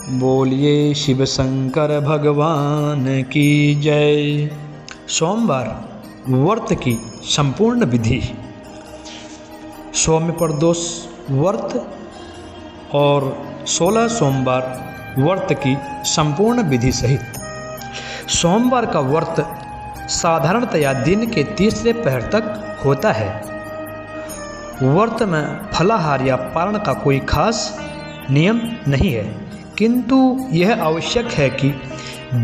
बोलिए शिव शंकर भगवान की जय। सोमवार व्रत की संपूर्ण विधि। सौम्य प्रदोष व्रत और 16 सोमवार व्रत की संपूर्ण विधि सहित सोमवार का व्रत साधारणतया दिन के तीसरे पहर तक होता है। व्रत में फलाहार या पारण का कोई खास नियम नहीं है, किंतु यह आवश्यक है कि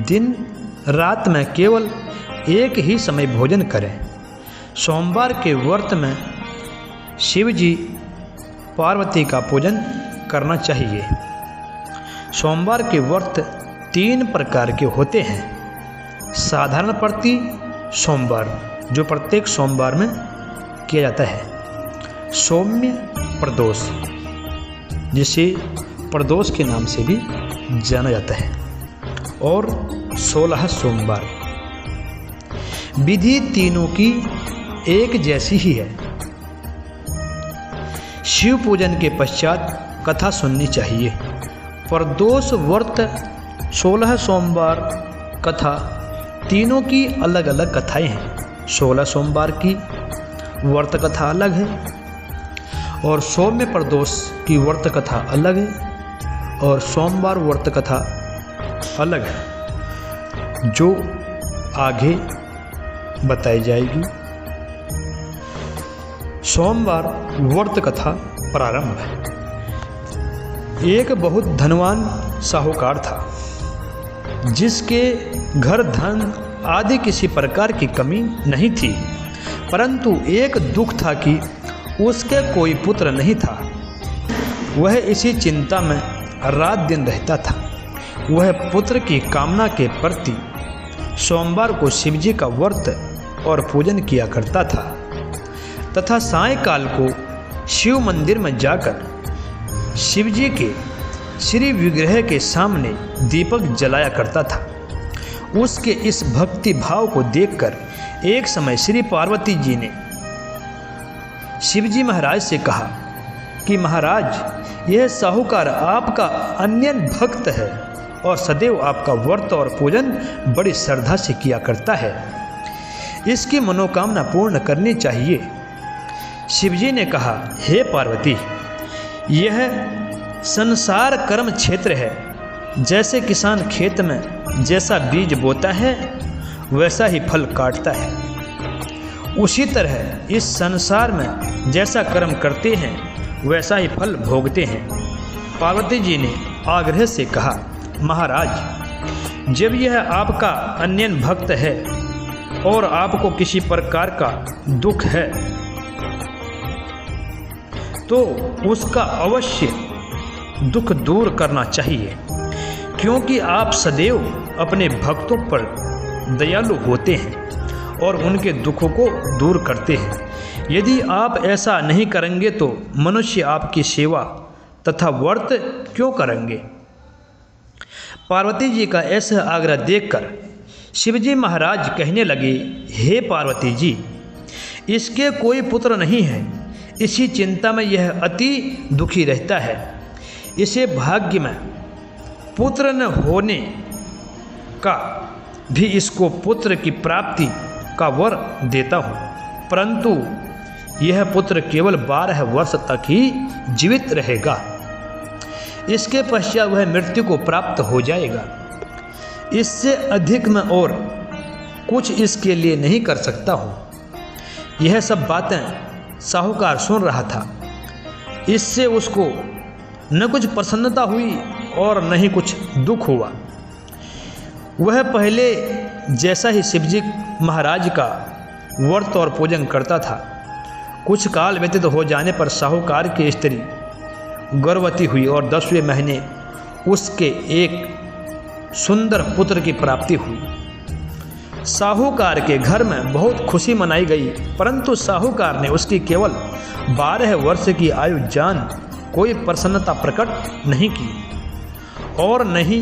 दिन रात में केवल एक ही समय भोजन करें। सोमवार के व्रत में शिव जी पार्वती का पूजन करना चाहिए। सोमवार के व्रत 3 प्रकार के होते हैं। साधारण प्रति सोमवार, जो प्रत्येक सोमवार में किया जाता है। सौम्य प्रदोष, जिसे प्रदोष के नाम से भी जाना जाता है, और 16 सोमवार। विधि तीनों की एक जैसी ही है। शिव पूजन के पश्चात कथा सुननी चाहिए। प्रदोष व्रत 16 सोमवार कथा तीनों की अलग अलग कथाएं हैं। 16 सोमवार की व्रत कथा अलग है और सौम्य प्रदोष की व्रत कथा अलग है और सोमवार व्रत कथा अलग है, जो आगे बताई जाएगी। सोमवार व्रत कथा प्रारंभ है। एक बहुत धनवान साहूकार था, जिसके घर धन आदि किसी प्रकार की कमी नहीं थी, परंतु एक दुख था कि उसके कोई पुत्र नहीं था। वह इसी चिंता में रात दिन रहता था। वह पुत्र की कामना के प्रति सोमवार को शिवजी का व्रत और पूजन किया करता था तथा सायंकाल को शिव मंदिर में जाकर शिवजी के श्री विग्रह के सामने दीपक जलाया करता था। उसके इस भक्ति भाव को देखकर एक समय श्री पार्वती जी ने शिवजी महाराज से कहा कि महाराज, यह साहूकार आपका अनन्य भक्त है और सदैव आपका व्रत और पूजन बड़ी श्रद्धा से किया करता है। इसकी मनोकामना पूर्ण करनी चाहिए। शिवजी ने कहा, हे पार्वती, यह संसार कर्म क्षेत्र है। जैसे किसान खेत में जैसा बीज बोता है वैसा ही फल काटता है, उसी तरह इस संसार में जैसा कर्म करते हैं वैसा ही फल भोगते हैं। पार्वती जी ने आग्रह से कहा, महाराज, जब यह आपका अनन्य भक्त है और आपको किसी प्रकार का दुख है तो उसका अवश्य दुख दूर करना चाहिए, क्योंकि आप सदैव अपने भक्तों पर दयालु होते हैं और उनके दुखों को दूर करते हैं। यदि आप ऐसा नहीं करेंगे तो मनुष्य आपकी सेवा तथा व्रत क्यों करेंगे। पार्वती जी का ऐसा आग्रह देखकर शिवजी महाराज कहने लगे, हे पार्वती जी, इसके कोई पुत्र नहीं है। इसी चिंता में यह अति दुखी रहता है। इसे भाग्य में पुत्र न होने का भी इसको पुत्र की प्राप्ति का वर देता हूँ, परंतु यह पुत्र केवल 12 वर्ष तक ही जीवित रहेगा। इसके पश्चात वह मृत्यु को प्राप्त हो जाएगा। इससे अधिक मैं और कुछ इसके लिए नहीं कर सकता हूँ। यह सब बातें साहूकार सुन रहा था। इससे उसको न कुछ प्रसन्नता हुई और न ही कुछ दुख हुआ। वह पहले जैसा ही शिवजी महाराज का व्रत और पूजन करता था। कुछ काल व्यतीत हो जाने पर साहूकार की स्त्री गर्भवती हुई और 10वें महीने उसके एक सुंदर पुत्र की प्राप्ति हुई। साहूकार के घर में बहुत खुशी मनाई गई, परंतु साहूकार ने उसकी केवल 12 वर्ष की आयु जान कोई प्रसन्नता प्रकट नहीं की और न ही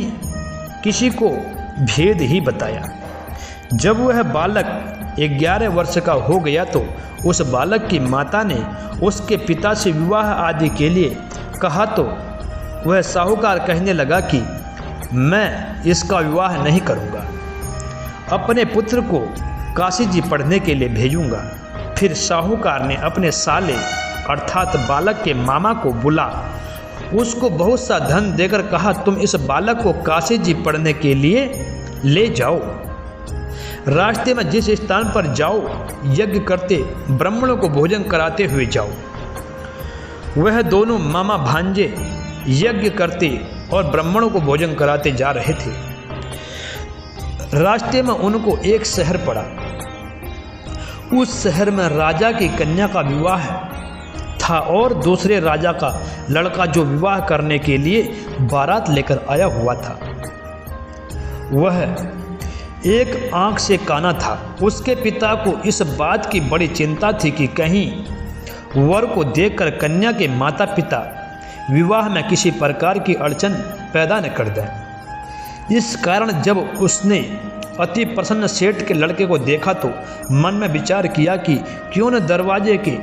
किसी को भेद ही बताया। जब वह बालक 11 वर्ष का हो गया तो उस बालक की माता ने उसके पिता से विवाह आदि के लिए कहा तो वह साहूकार कहने लगा कि मैं इसका विवाह नहीं करूँगा। अपने पुत्र को काशी जी पढ़ने के लिए भेजूँगा। फिर साहूकार ने अपने साले अर्थात बालक के मामा को बुला उसको बहुत सा धन देकर कहा, तुम इस बालक को काशी जी पढ़ने के लिए ले जाओ। रास्ते में जिस स्थान पर जाओ यज्ञ करते ब्राह्मणों को भोजन कराते हुए जाओ। वह दोनों मामा भांजे यज्ञ करते और ब्राह्मणों को भोजन कराते जा रहे थे। रास्ते में उनको एक शहर पड़ा। उस शहर में राजा की कन्या का विवाह था और दूसरे राजा का लड़का जो विवाह करने के लिए बारात लेकर आया हुआ था। वह एक आंख से काना था। उसके पिता को इस बात की बड़ी चिंता थी कि कहीं वर को देखकर कन्या के माता पिता विवाह में किसी प्रकार की अड़चन पैदा न कर दें। इस कारण जब उसने अति प्रसन्न सेठ के लड़के को देखा तो मन में विचार किया कि क्यों न दरवाजे के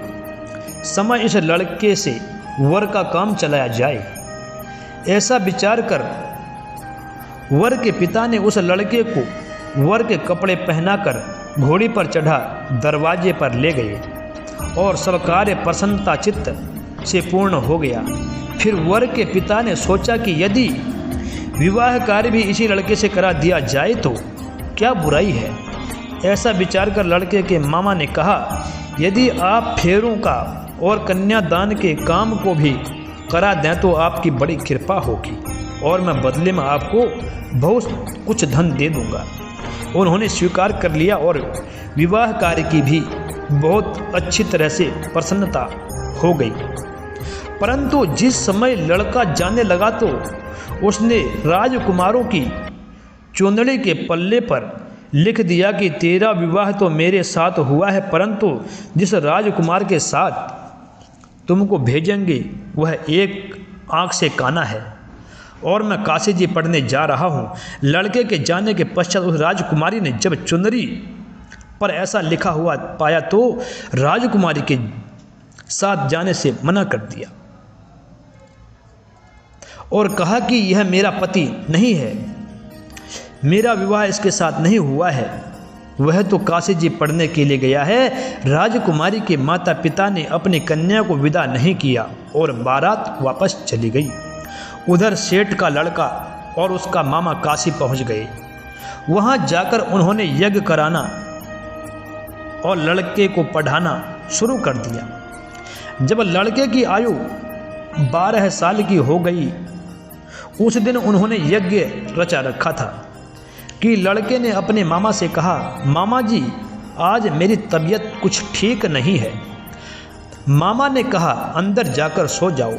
समय इस लड़के से वर का काम चलाया जाए। ऐसा विचार कर वर के पिता ने उस लड़के को वर के कपड़े पहनाकर घोड़ी पर चढ़ा दरवाजे पर ले गए और सब कार्य प्रसन्नता चित्त से पूर्ण हो गया। फिर वर के पिता ने सोचा कि यदि विवाह कार्य भी इसी लड़के से करा दिया जाए तो क्या बुराई है। ऐसा विचार कर लड़के के मामा ने कहा, यदि आप फेरों का और कन्यादान के काम को भी करा दें तो आपकी बड़ी कृपा होगी और मैं बदले में आपको बहुत कुछ धन दे दूंगा। उन्होंने स्वीकार कर लिया और विवाह कार्य की भी बहुत अच्छी तरह से प्रसन्नता हो गई। परंतु जिस समय लड़का जाने लगा तो उसने राजकुमारों की चुंदड़ी के पल्ले पर लिख दिया कि तेरा विवाह तो मेरे साथ हुआ है, परंतु जिस राजकुमार के साथ तुमको भेजेंगे वह एक आंख से काना है और मैं काशी जी पढ़ने जा रहा हूँ। लड़के के जाने के पश्चात उस राजकुमारी ने जब चुंदड़ी पर ऐसा लिखा हुआ पाया तो राजकुमारी के साथ जाने से मना कर दिया और कहा कि यह मेरा पति नहीं है, मेरा विवाह इसके साथ नहीं हुआ है, वह तो काशी जी पढ़ने के लिए गया है। राजकुमारी के माता पिता ने अपनी कन्या को विदा नहीं किया और बारात वापस चली गई। उधर सेठ का लड़का और उसका मामा काशी पहुंच गए। वहां जाकर उन्होंने यज्ञ कराना और लड़के को पढ़ाना शुरू कर दिया। जब लड़के की आयु 12 साल की हो गई उस दिन उन्होंने यज्ञ रचा रखा था कि लड़के ने अपने मामा से कहा, मामा जी आज मेरी तबीयत कुछ ठीक नहीं है। मामा ने कहा, अंदर जाकर सो जाओ।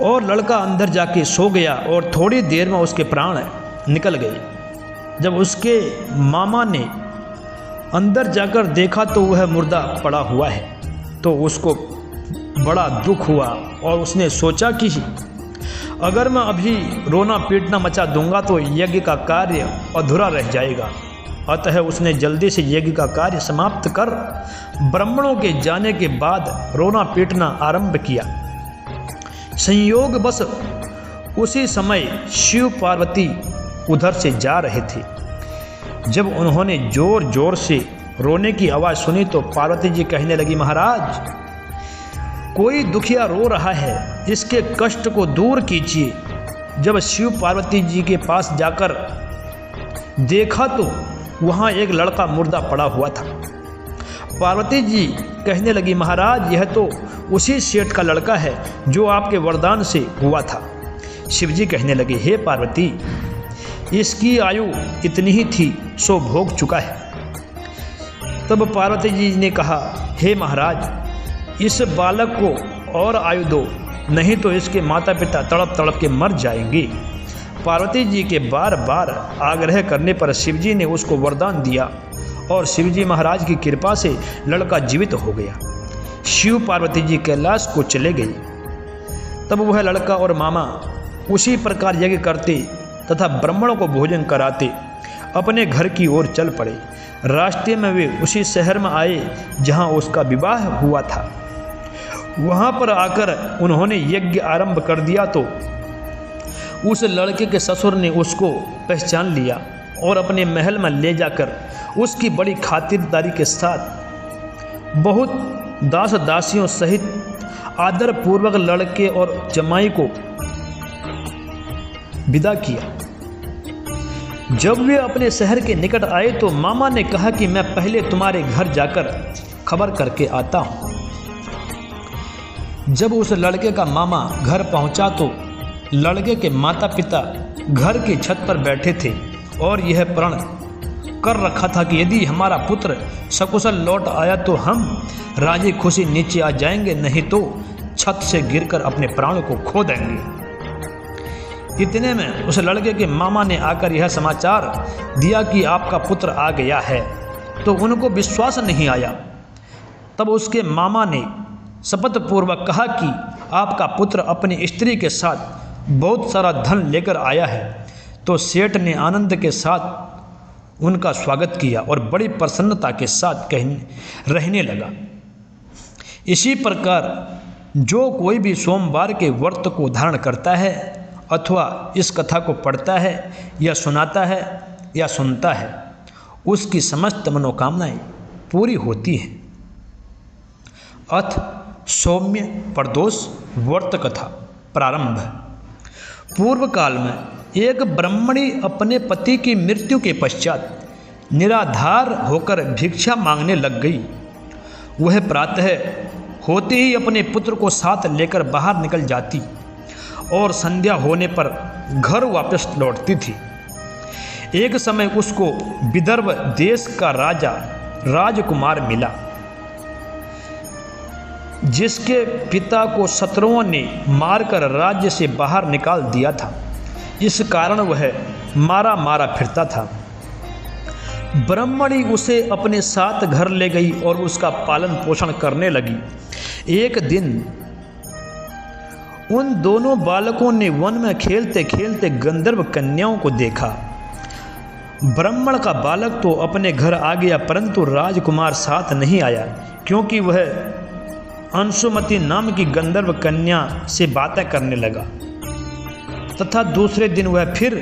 और लड़का अंदर जाके सो गया और थोड़ी देर में उसके प्राण निकल गए। जब उसके मामा ने अंदर जाकर देखा तो वह मुर्दा पड़ा हुआ है तो उसको बड़ा दुख हुआ और उसने सोचा कि अगर मैं अभी रोना पीटना मचा दूंगा तो यज्ञ का कार्य अधूरा रह जाएगा। अतः उसने जल्दी से यज्ञ का कार्य समाप्त कर ब्राह्मणों के जाने के बाद रोना पीटना आरंभ किया। संयोग बस उसी समय शिव पार्वती उधर से जा रहे थे। जब उन्होंने जोर जोर से रोने की आवाज़ सुनी तो पार्वती जी कहने लगी, महाराज कोई दुखिया रो रहा है, इसके कष्ट को दूर कीजिए। जब शिव पार्वती जी के पास जाकर देखा तो वहाँ एक लड़का मुर्दा पड़ा हुआ था। पार्वती जी कहने लगी, महाराज यह तो उसी सेठ का लड़का है जो आपके वरदान से हुआ था। शिवजी कहने लगे, हे पार्वती इसकी आयु इतनी ही थी सो भोग चुका है। तब पार्वती जी ने कहा, हे महाराज इस बालक को और आयु दो, नहीं तो इसके माता पिता तड़प तड़प के मर जाएंगे। पार्वती जी के बार बार आग्रह करने पर शिवजी ने उसको वरदान दिया और शिवजी महाराज की कृपा से लड़का जीवित हो गया। शिव पार्वती जी कैलाश को चले गए। तब वह लड़का और मामा उसी प्रकार यज्ञ करते तथा ब्राह्मणों को भोजन कराते अपने घर की ओर चल पड़े। रास्ते में वे उसी शहर में आए जहां उसका विवाह हुआ था। वहाँ पर आकर उन्होंने यज्ञ आरंभ कर दिया तो उस लड़के के ससुर ने उसको पहचान लिया और अपने महल में ले जाकर उसकी बड़ी खातिरदारी के साथ बहुत दास दासियों सहित आदर पूर्वक लड़के और जमाई को विदा किया। जब वे अपने शहर के निकट आए तो मामा ने कहा कि मैं पहले तुम्हारे घर जाकर खबर करके आता हूँ। जब उस लड़के का मामा घर पहुंचा तो लड़के के माता पिता घर की छत पर बैठे थे और यह प्रण कर रखा था कि यदि हमारा पुत्र सकुशल लौट आया तो हम राजी खुशी नीचे आ जाएंगे, नहीं तो छत से गिरकर अपने प्राण को खो देंगे। इतने में उस लड़के के मामा ने आकर यह समाचार दिया कि आपका पुत्र आ गया है, तो उनको विश्वास नहीं आया। तब उसके मामा ने शपथ पूर्वक कहा कि आपका पुत्र अपनी स्त्री के साथ बहुत सारा धन लेकर आया है। तो सेठ ने आनंद के साथ उनका स्वागत किया और बड़ी प्रसन्नता के साथ रहने लगा। इसी प्रकार जो कोई भी सोमवार के व्रत को धारण करता है अथवा इस कथा को पढ़ता है या सुनाता है या सुनता है, उसकी समस्त मनोकामनाएं पूरी होती हैं। अथ सौम्य प्रदोष व्रत कथा प्रारंभ। पूर्व काल में एक ब्राह्मणी अपने पति की मृत्यु के पश्चात निराधार होकर भिक्षा मांगने लग गई। वह प्रातः होते ही अपने पुत्र को साथ लेकर बाहर निकल जाती और संध्या होने पर घर वापस लौटती थी। एक समय उसको विदर्भ देश का राजा राजकुमार मिला, जिसके पिता को शत्रुओं ने मारकर राज्य से बाहर निकाल दिया था। इस कारण वह मारा मारा फिरता था। ब्राह्मणी उसे अपने साथ घर ले गई और उसका पालन पोषण करने लगी। एक दिन उन दोनों बालकों ने वन में खेलते खेलते गंधर्व कन्याओं को देखा। ब्राह्मण का बालक तो अपने घर आ गया, परंतु राजकुमार साथ नहीं आया, क्योंकि वह अंशुमती नाम की गंधर्व कन्या से बातें करने लगा। तथा दूसरे दिन वह फिर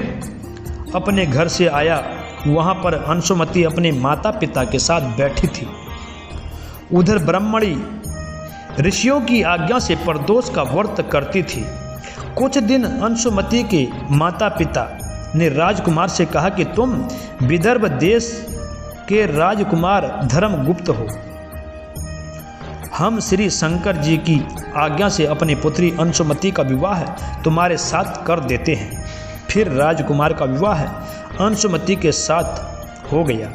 अपने घर से आया। वहाँ पर अंशुमती अपने माता पिता के साथ बैठी थी। उधर ब्राह्मणी ऋषियों की आज्ञा से प्रदोष का व्रत करती थी। कुछ दिन अंशुमती के माता पिता ने राजकुमार से कहा कि तुम विदर्भ देश के राजकुमार धर्मगुप्त हो, हम श्री शंकर जी की आज्ञा से अपनी पुत्री अंशुमती का विवाह तुम्हारे साथ कर देते हैं। फिर राजकुमार का विवाह अंशुमती के साथ हो गया।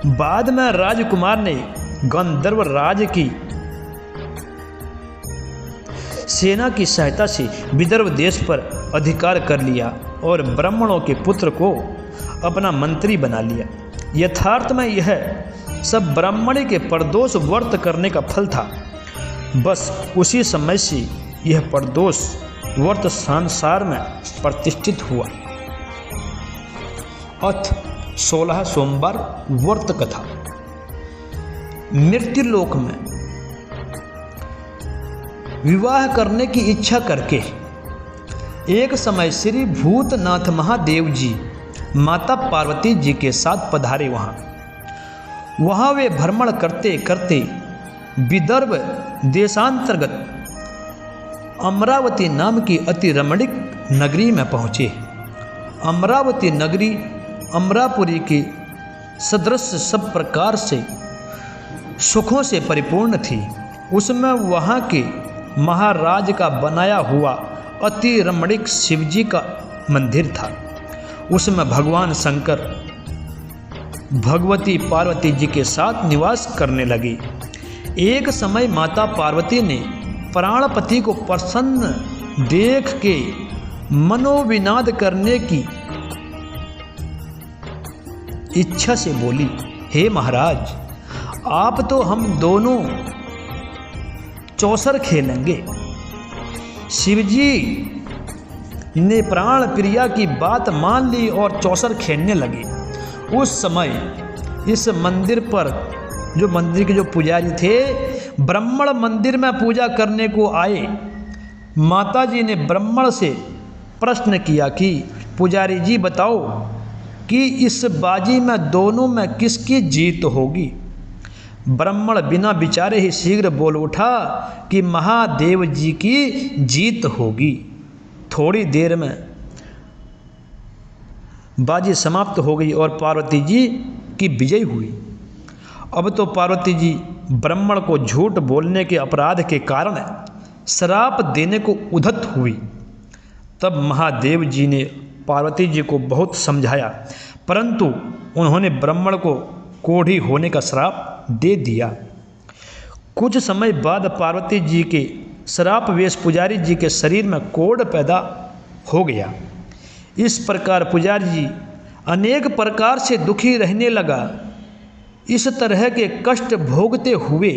बाद में राजकुमार ने गंधर्व राज की सेना की सहायता से विदर्भ देश पर अधिकार कर लिया और ब्राह्मणों के पुत्र को अपना मंत्री बना लिया। यथार्थ में यह सब ब्राह्मणी के प्रदोष व्रत करने का फल था। बस उसी समय से यह प्रदोष व्रत संसार में प्रतिष्ठित हुआ। अथ 16 सोमवार व्रत कथा। मृत्युलोक में विवाह करने की इच्छा करके एक समय श्री भूतनाथ महादेव जी माता पार्वती जी के साथ पधारे। वहाँ वे भ्रमण करते करते विदर्भ देशांतर्गत अमरावती नाम की अति रमणीक नगरी में पहुँचे। अमरावती नगरी अमरापुरी के सदृश सब प्रकार से सुखों से परिपूर्ण थी। उसमें वहाँ के महाराज का बनाया हुआ अति रमणीक शिवजी का मंदिर था। उसमें भगवान शंकर भगवती पार्वती जी के साथ निवास करने लगे। एक समय माता पार्वती ने प्राणपति को प्रसन्न देख के मनोविनाद करने की इच्छा से बोली, हे महाराज, आप तो हम दोनों चौसर खेलेंगे। शिवजी ने प्राण प्रिया की बात मान ली और चौसर खेलने लगे। उस समय इस मंदिर पर मंदिर के जो पुजारी थे ब्राह्मण मंदिर में पूजा करने को आए। माताजी ने ब्राह्मण से प्रश्न किया कि पुजारी जी बताओ कि इस बाजी में दोनों में किसकी जीत होगी। ब्राह्मण बिना विचारे ही शीघ्र बोल उठा कि महादेव जी की जीत होगी। थोड़ी देर में बाजी समाप्त हो गई और पार्वती जी की विजय हुई। अब तो पार्वती जी ब्राह्मण को झूठ बोलने के अपराध के कारण श्राप देने को उद्यत हुई। तब महादेव जी ने पार्वती जी को बहुत समझाया, परंतु उन्होंने ब्राह्मण को कोढ़ी होने का श्राप दे दिया। कुछ समय बाद पार्वती जी के श्राप वेश पुजारी जी के शरीर में कोढ़ पैदा हो गया। इस प्रकार पुजारी जी अनेक प्रकार से दुखी रहने लगा। इस तरह के कष्ट भोगते हुए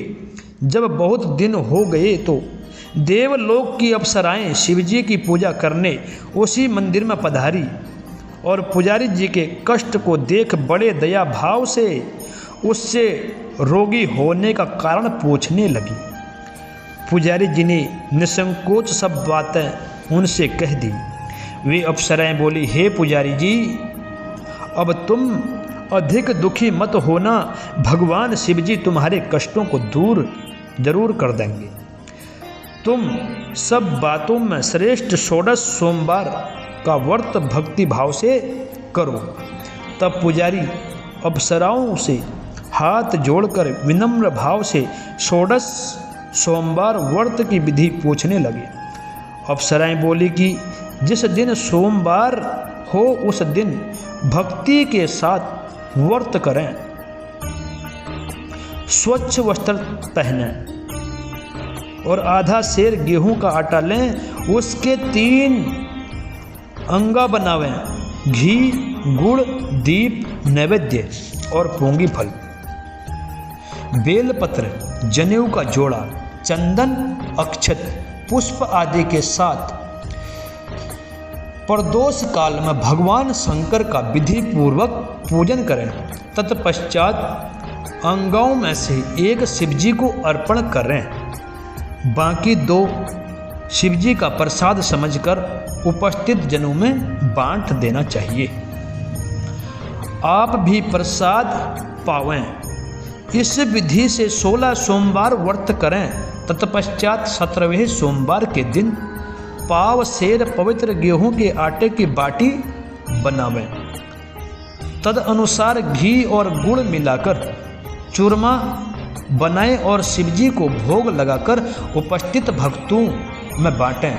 जब बहुत दिन हो गए तो देवलोक की अप्सराएं शिवजी की पूजा करने उसी मंदिर में पधारी और पुजारी जी के कष्ट को देख बड़े दया भाव से उससे रोगी होने का कारण पूछने लगी। पुजारी जी ने निसंकोच सब बातें उनसे कह दी। वे अप्सराएं बोली, हे पुजारी जी, अब तुम अधिक दुखी मत होना, भगवान शिवजी तुम्हारे कष्टों को दूर जरूर कर देंगे। तुम सब बातों में श्रेष्ठ षोडश सोमवार का व्रत भक्ति भाव से करो। तब पुजारी अप्सराओं से हाथ जोड़कर विनम्र भाव से षोडश सोमवार व्रत की विधि पूछने लगे। अप्सराएं बोली कि जिस दिन सोमवार हो उस दिन भक्ति के साथ व्रत करें, स्वच्छ वस्त्र पहनें और आधा सेर गेहूं का आटा लें, उसके 3 अंगा बनावें, घी, गुड़, दीप, नैवेद्य और पोंगी फल, बेलपत्र, जनेऊ का जोड़ा, चंदन, अक्षत, पुष्प आदि के साथ प्रदोष काल में भगवान शंकर का विधि पूर्वक पूजन करें। तत्पश्चात अंगों में से एक शिवजी को अर्पण करें, बाकी 2 शिवजी का प्रसाद समझकर उपस्थित जनों में बांट देना चाहिए। आप भी प्रसाद पावें। इस विधि से 16 सोमवार व्रत करें। तत्पश्चात 17वें सोमवार के दिन पाव सेर पवित्र गेहूं के आटे की बाटी बनावें। तद अनुसार घी और गुड़ मिलाकर चूरमा बनाएं और शिवजी को भोग लगाकर उपस्थित भक्तों में बांटें।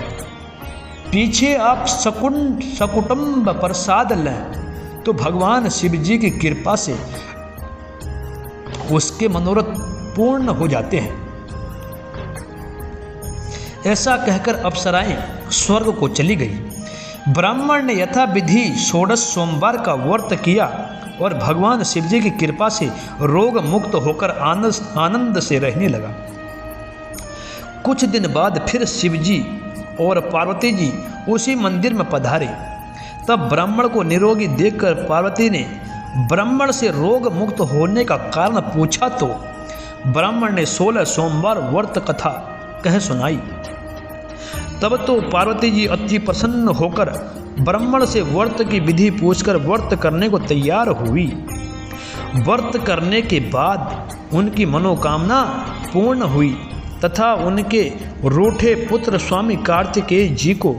पीछे आप सकुटुंब प्रसाद लें तो भगवान शिवजी की कृपा से उसके मनोरथ पूर्ण हो जाते हैं। ऐसा कहकर अप्सराएं स्वर्ग को चली गई। ब्राह्मण ने यथा विधि षोडश सोमवार का व्रत किया और भगवान शिवजी की कृपा से रोग मुक्त होकर आनंद से रहने लगा। कुछ दिन बाद फिर शिवजी और पार्वती जी उसी मंदिर में पधारे। तब ब्राह्मण को निरोगी देखकर पार्वती ने ब्राह्मण से रोग मुक्त होने का कारण पूछा तो ब्राह्मण ने 16 सोमवार व्रत कथा कह सुनाई। तब तो पार्वती जी अति प्रसन्न होकर ब्राह्मण से व्रत की विधि पूछकर व्रत करने को तैयार हुई। व्रत करने के बाद उनकी मनोकामना पूर्ण हुई तथा उनके रूठे पुत्र स्वामी कार्तिकेय जी को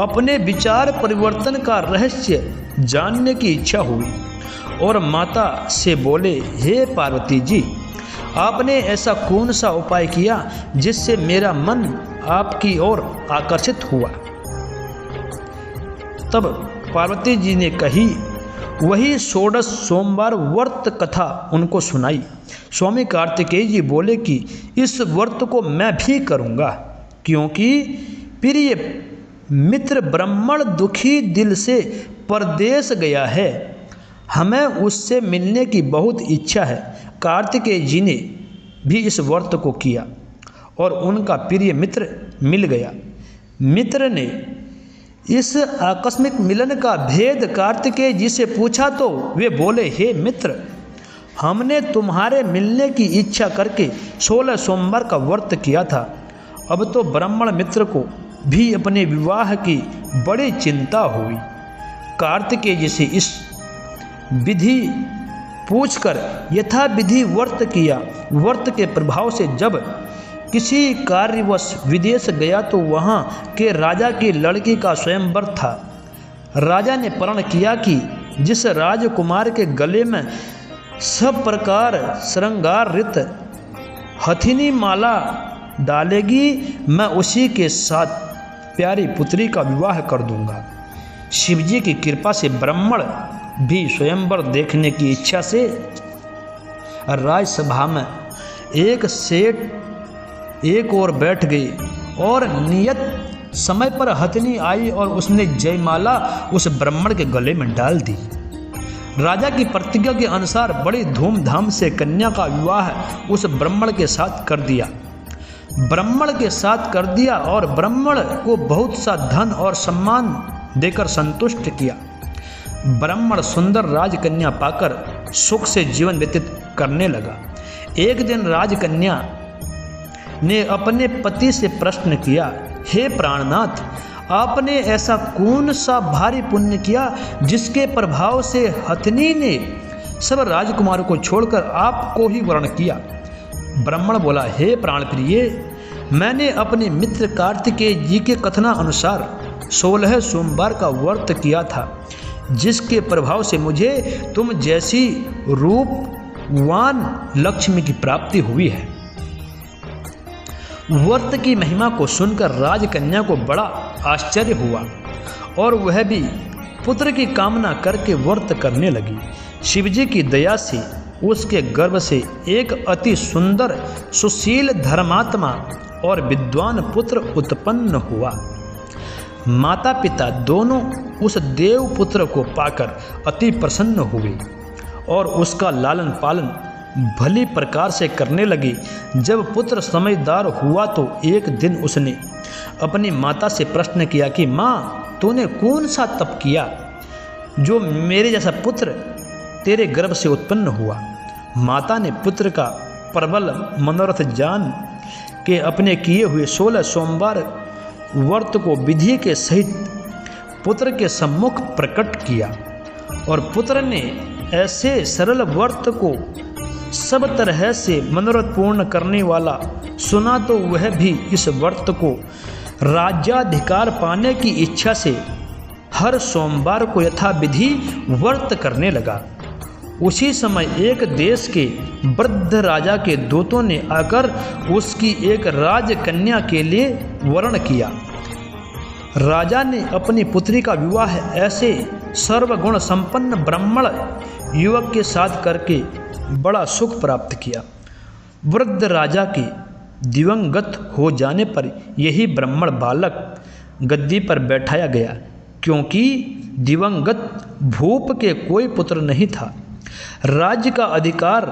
अपने विचार परिवर्तन का रहस्य जानने की इच्छा हुई और माता से बोले, हे पार्वती जी, आपने ऐसा कौन सा उपाय किया जिससे मेरा मन आपकी ओर आकर्षित हुआ। तब पार्वती जी ने कही वही षोडश सोमवार व्रत कथा उनको सुनाई। स्वामी कार्तिकेय जी बोले कि इस व्रत को मैं भी करूँगा, क्योंकि प्रिय मित्र ब्राह्मण दुखी दिल से परदेश गया है, हमें उससे मिलने की बहुत इच्छा है। कार्तिकेय जी ने भी इस व्रत को किया और उनका प्रिय मित्र मिल गया। मित्र ने इस आकस्मिक मिलन का भेद कार्तिकेय जी से पूछा तो वे बोले, हे मित्र, हमने तुम्हारे मिलने की इच्छा करके 16 सोमवार का व्रत किया था। अब तो ब्राह्मण मित्र को भी अपने विवाह की बड़ी चिंता हुई। कार्तिकेय जी से इस विधि पूछकर यथा विधि व्रत किया। व्रत के प्रभाव से जब किसी कार्यवश विदेश गया तो वहाँ के राजा की लड़की का स्वयंवर था। राजा ने प्रण किया कि जिस राजकुमार के गले में सब प्रकार श्रृंगारित हथिनी माला डालेगी, मैं उसी के साथ प्यारी पुत्री का विवाह कर दूंगा। शिवजी की कृपा से ब्राह्मण भी स्वयंवर देखने की इच्छा से राजसभा में एक सेठ एक ओर बैठ गई और नियत समय पर हथिनी आई और उसने जयमाला उस ब्राह्मण के गले में डाल दी। राजा की प्रतिज्ञा के अनुसार बड़ी धूमधाम से कन्या का विवाह उस ब्राह्मण के साथ कर दिया। और ब्राह्मण को बहुत सा धन और सम्मान देकर संतुष्ट किया। ब्राह्मण सुंदर राजकन्या पाकर सुख से जीवन व्यतीत करने लगा। एक दिन राजकन्या ने अपने पति से प्रश्न किया, हे प्राणनाथ, आपने ऐसा कौन सा भारी पुण्य किया जिसके प्रभाव से हथिनी ने सब राजकुमारों को छोड़कर आपको ही वर्ण किया? ब्राह्मण बोला, हे प्राणप्रिय, मैंने अपने मित्र कार्तिकेय जी के कथना अनुसार 16 सोमवार का व्रत किया था, जिसके प्रभाव से मुझे तुम जैसी रूपवान लक्ष्मी की प्राप्ति हुई है। व्रत की महिमा को सुनकर राजकन्या को बड़ा आश्चर्य हुआ और वह भी पुत्र की कामना करके व्रत करने लगी। शिवजी की दया से उसके गर्भ से एक अति सुंदर सुशील धर्मात्मा और विद्वान पुत्र उत्पन्न हुआ। माता पिता दोनों उस देव पुत्र को पाकर अति प्रसन्न हुए और उसका लालन पालन भली प्रकार से करने लगी। जब पुत्र समझदार हुआ तो एक दिन उसने अपनी माता से प्रश्न किया कि माँ, तूने कौन सा तप किया जो मेरे जैसा पुत्र तेरे गर्भ से उत्पन्न हुआ? माता ने पुत्र का प्रबल मनोरथ जान के अपने किए हुए 16 सोमवार व्रत को विधि के सहित पुत्र के सम्मुख प्रकट किया और पुत्र ने ऐसे सरल व्रत को सब तरह से मनोरथ पूर्ण करने वाला सुना तो वह भी इस व्रत को राज्याधिकार पाने की इच्छा से हर सोमवार को यथा विधि व्रत करने लगा। उसी समय एक देश के वृद्ध राजा के दूतों ने आकर उसकी एक राजकन्या के लिए वर्ण किया। राजा ने अपनी पुत्री का विवाह ऐसे सर्वगुण संपन्न ब्राह्मण युवक के साथ करके बड़ा सुख प्राप्त किया। वृद्ध राजा के दिवंगत हो जाने पर यही ब्राह्मण बालक गद्दी पर बैठाया गया, क्योंकि दिवंगत भूप के कोई पुत्र नहीं था। राज्य का अधिकार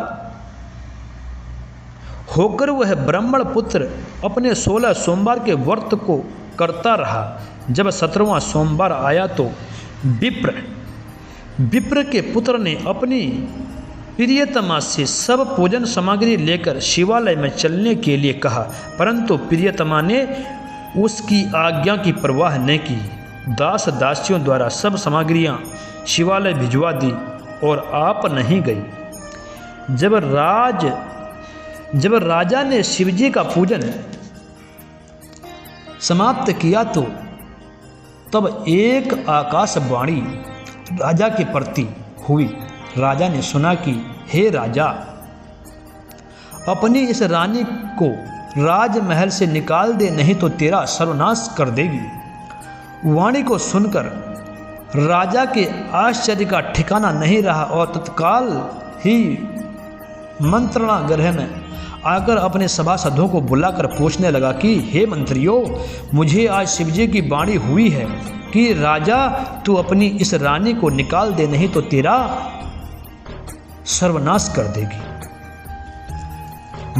होकर वह ब्राह्मण पुत्र अपने 16 सोमवार के व्रत को करता रहा। जब 17वां सोमवार आया तो विप्र के पुत्र ने अपनी प्रियतमा से सब पूजन सामग्री लेकर शिवालय में चलने के लिए कहा, परंतु प्रियतमा ने उसकी आज्ञा की परवाह न की। दास दासियों द्वारा सब सामग्रियां शिवालय भिजवा दी और आप नहीं गई। जब राजा ने शिवजी का पूजन समाप्त किया तो तब एक आकाशवाणी राजा के प्रति हुई। राजा ने सुना कि हे राजा, अपनी इस रानी को राजमहल से निकाल दे, नहीं तो तेरा सर्वनाश कर देगी। वाणी को सुनकर राजा के आश्चर्य का ठिकाना नहीं रहा और तत्काल ही मंत्रणा गृह में आकर अपने सभासदों को बुलाकर पूछने लगा कि हे मंत्रियों, मुझे आज शिवजी की वाणी हुई है कि राजा तू अपनी इस रानी को निकाल दे, नहीं तो तेरा सर्वनाश कर देगी।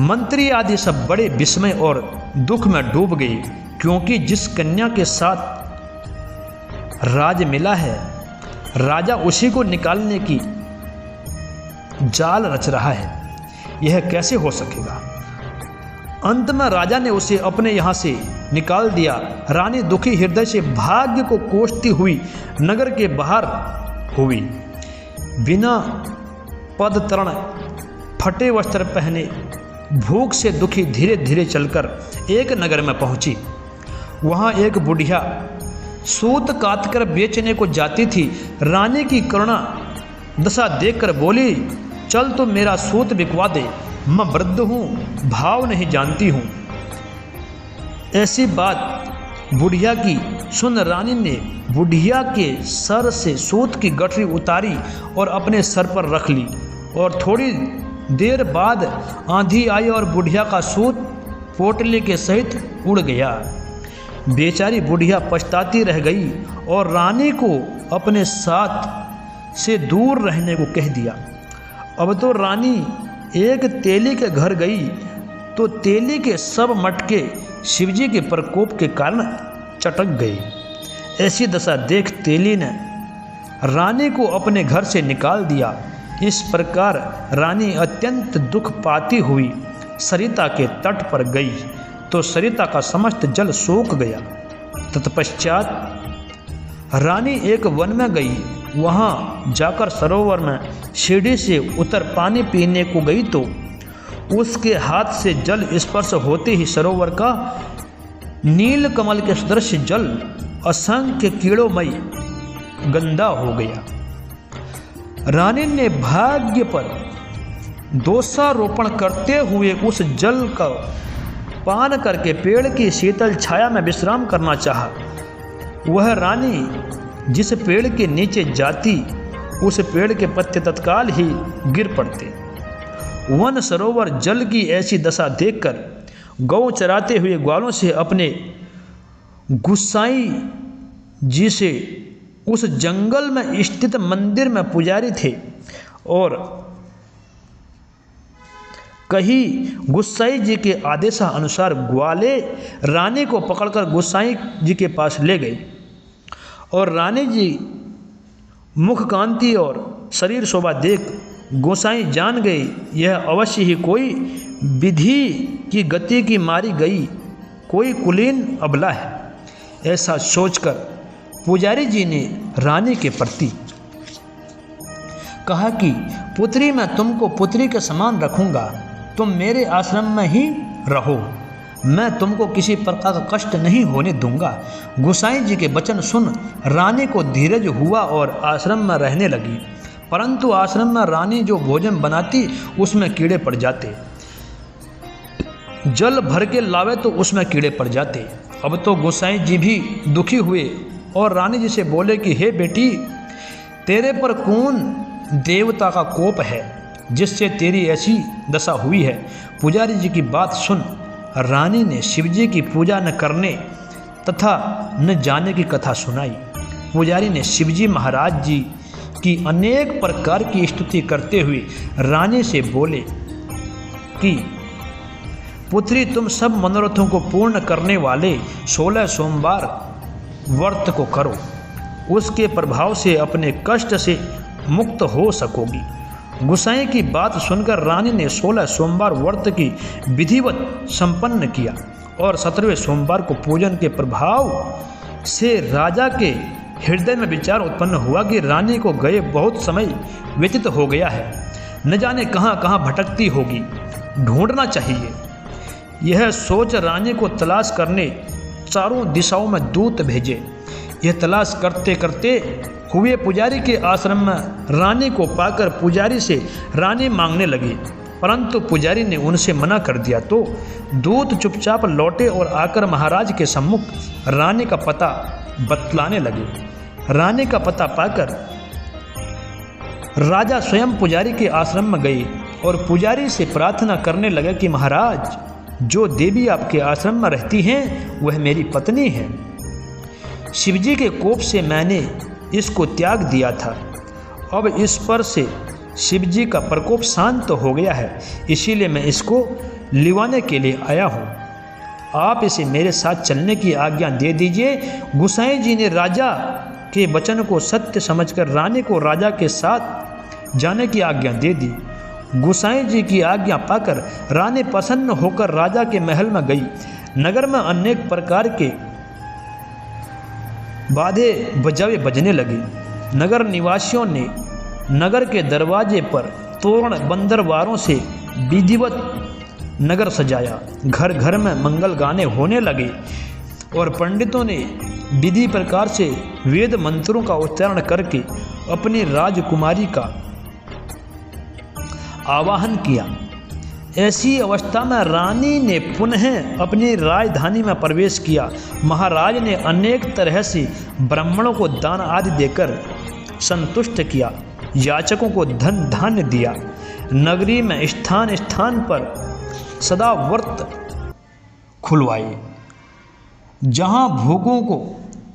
मंत्री आदि सब बड़े विस्मय और दुख में डूब गए, क्योंकि जिस कन्या के साथ राज मिला है राजा उसी को निकालने की जाल रच रहा है, यह कैसे हो सकेगा। अंत में राजा ने उसे अपने यहाँ से निकाल दिया। रानी दुखी हृदय से भाग्य को कोसती हुई नगर के बाहर हुई। बिना पदतरण, फटे वस्त्र पहने, भूख से दुखी धीरे धीरे चलकर एक नगर में पहुंची। वहां एक बुढ़िया सूत काटकर बेचने को जाती थी। रानी की करुणा दशा देखकर बोली, चल तो मेरा सूत बिकवा दे, मैं वृद्ध हूँ, भाव नहीं जानती हूँ। ऐसी बात बुढ़िया की सुन रानी ने बुढ़िया के सर से सूत की गठरी उतारी और अपने सर पर रख ली। और थोड़ी देर बाद आंधी आई और बुढ़िया का सूत पोटले के सहित उड़ गया। बेचारी बुढ़िया पछताती रह गई और रानी को अपने साथ से दूर रहने को कह दिया। अब तो रानी एक तेली के घर गई तो तेली के सब मटके शिवजी के प्रकोप के कारण चटक गए। ऐसी दशा देख तेली ने रानी को अपने घर से निकाल दिया। इस प्रकार रानी अत्यंत दुख पाती हुई सरिता के तट पर गई तो सरिता का समस्त जल सूख गया। तत्पश्चात रानी एक वन में गई। वहां जाकर सरोवर में सीढ़ी से उतर पानी पीने को गई तो उसके हाथ से जल स्पर्श होते ही सरोवर का नील कमल के सदृश जल असंख्य कीड़ोमय गंदा हो गया। रानी ने भाग्य पर दोषारोपण करते हुए उस जल का पान करके पेड़ की शीतल छाया में विश्राम करना चाहा। वह रानी जिस पेड़ के नीचे जाती उस पेड़ के पत्ते तत्काल ही गिर पड़ते। वन सरोवर जल की ऐसी दशा देखकर गौ चराते हुए ग्वालों से अपने गुस्साई जी से उस जंगल में स्थित मंदिर में पुजारी थे और कहीं गुस्साई जी के आदेशानुसार ग्वाले रानी को पकड़कर गुस्साई जी के पास ले गए। और रानी जी मुख कांति और शरीर शोभा देख गोसाई जान गए यह अवश्य ही कोई विधि की गति की मारी गई कोई कुलीन अबला है। ऐसा सोचकर पुजारी जी ने रानी के प्रति कहा कि पुत्री मैं तुमको पुत्री के समान रखूंगा, तुम मेरे आश्रम में ही रहो, मैं तुमको किसी प्रकार का कष्ट नहीं होने दूंगा। गोसाई जी के वचन सुन रानी को धीरज हुआ और आश्रम में रहने लगी। परंतु आश्रम में रानी जो भोजन बनाती उसमें कीड़े पड़ जाते, जल भर के लावे तो उसमें कीड़े पड़ जाते। अब तो गोसाई जी भी दुखी हुए और रानी जी से बोले कि हे बेटी, तेरे पर कौन देवता का कोप है जिससे तेरी ऐसी दशा हुई है। पुजारी जी की बात सुन रानी ने शिवजी की पूजा न करने तथा न जाने की कथा सुनाई। पुजारी ने शिवजी महाराज जी की अनेक प्रकार की स्तुति करते हुए रानी से बोले कि पुत्री तुम सब मनोरथों को पूर्ण करने वाले 16 सोमवार व्रत को करो, उसके प्रभाव से अपने कष्ट से मुक्त हो सकोगी। गोसाई की बात सुनकर रानी ने 16 सोमवार व्रत की विधिवत संपन्न किया और 17वें सोमवार को पूजन के प्रभाव से राजा के हृदय में विचार उत्पन्न हुआ कि रानी को गए बहुत समय व्यतीत हो गया है, न जाने कहाँ कहाँ भटकती होगी, ढूंढना चाहिए। यह सोच रानी को तलाश करने चारों दिशाओं में दूत भेजे। यह तलाश करते करते हुए पुजारी के आश्रम में रानी को पाकर पुजारी से रानी मांगने लगे, परंतु पुजारी ने उनसे मना कर दिया। तो दूत चुपचाप लौटे और आकर महाराज के सम्मुख रानी का पता बतलाने लगे। रानी का पता पाकर राजा स्वयं पुजारी के आश्रम में गए और पुजारी से प्रार्थना करने लगे कि महाराज, जो देवी आपके आश्रम में रहती हैं वह मेरी पत्नी है। शिवजी के कोप से मैंने इसको त्याग दिया था, अब इस पर से शिवजी का प्रकोप शांत हो गया है, इसीलिए मैं इसको लिवाने के लिए आया हूँ। आप इसे मेरे साथ चलने की आज्ञा दे दीजिए। गोसाई जी ने राजा के वचन को सत्य समझकर रानी को राजा के साथ जाने की आज्ञा दे दी। गोसाई जी की आज्ञा पाकर रानी प्रसन्न होकर राजा के महल में गई। नगर में अनेक प्रकार के बाधे बजावे बजने लगे। नगर निवासियों ने नगर के दरवाजे पर तोरण बंदरवारों से विधिवत नगर सजाया। घर घर में मंगल गाने होने लगे और पंडितों ने विधि प्रकार से वेद मंत्रों का उच्चारण करके अपनी राजकुमारी का आवाहन किया। ऐसी अवस्था में रानी ने पुनः अपनी राजधानी में प्रवेश किया। महाराज ने अनेक तरह से ब्राह्मणों को दान आदि देकर संतुष्ट किया। याचकों को धन धान्य दिया। नगरी में स्थान स्थान पर सदा व्रत खुलवाए। जहाँ भोगों को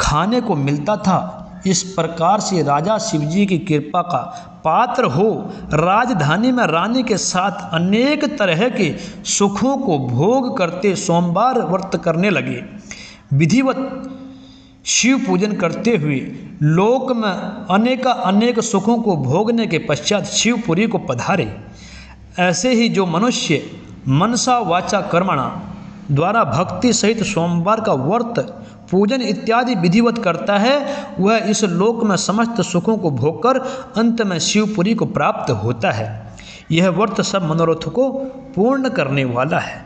खाने को मिलता था, इस प्रकार से राजा शिवजी की कृपा का पात्र हो राजधानी में रानी के साथ अनेक तरह के सुखों को भोग करते सोमवार व्रत करने लगे। विधिवत शिव पूजन करते हुए लोक में अनेक सुखों को भोगने के पश्चात शिवपुरी को पधारे। ऐसे ही जो मनुष्य मनसा वाचा कर्मणा द्वारा भक्ति सहित सोमवार का व्रत पूजन इत्यादि विधिवत करता है, वह इस लोक में समस्त सुखों को भोगकर अंत में शिवपुरी को प्राप्त होता है। यह व्रत सब मनोरथ को पूर्ण करने वाला है।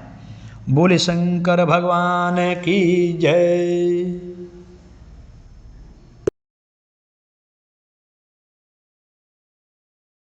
बोले शंकर भगवान की जय।